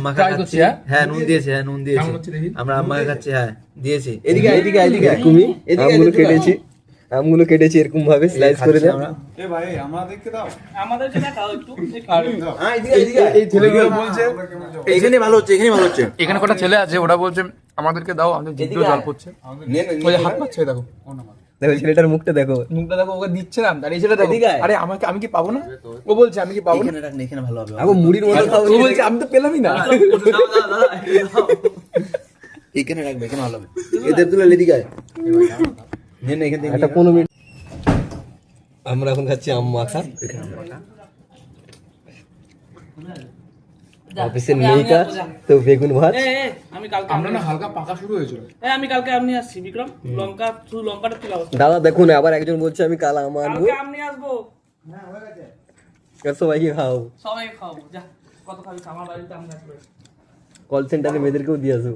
মাখা খাচ্ছি। হ্যাঁ নুন দিয়েছে, হ্যাঁ নুন দিয়েছে। আমরা আম মাখা খাচ্ছি, হ্যাঁ দিয়েছে। এদিকে এদিকে এদিকে তুমি আমগুলো কেটেছি, আমগুলো কেটেছি এরকম ভাবে স্লাইস করে দাও। এ ভাই আমাদেরকে দাও, আমাদেরকে দেখাও একটু। হ্যাঁ এদিকে এদিকে। এই ছেলেগুলো বলছে এখানে ভালো হচ্ছে, এখানে ভালো হচ্ছে। এখানে কটা ছেলে আছে, ওরা বলছে আমাদেরকে দাও, আমাদের জিভেও জল পড়ছে। ওই যে হাত পাচ্ছে, দেখো দেখো ছেলেটার মুখটা দেখো। মুখটা দেখো, ওকে দিচ্ছে না, আর এই ছেলে দেখো। এদিকে আয়। আরে আমাকে, আমি কি পাবো না? ও বলছে আমি কি পাবো না? এখানে রাখ না, এখানে ভালো হবে। আগো মুড়ির মতো খাও। ও বলছে আমি তো পেলামই না। এখানে রাখবে, এখানে ভালো হবে। এদের তুলে এদিকে আয়। নে না, এখান থেকে একটা 15 মিনিট। আমরা এখন খাচ্ছি আম মাখা। অফিসের নেই কাজ তো বেগুন ভাত। আমি কালকে আমরা না হালকা পাকা শুরু হয়েছিল। আমি কালকে আম নিয়ে আসছি বিক্রম। লঙ্কা, শুধু লঙ্কাটা তুলে আসবো। দাদা দেখুন আবার একজন বলছে আমি কাল আম আনবো। কালকে আম নিয়ে আসবো। আর সবাইকে খাও। সবাই খাবো। যা, কত খাবি? আমার বাড়িতে আম গাছ রয়েছে। কল সেন্টারে মেয়েদেরকেও দিয়ে আসো।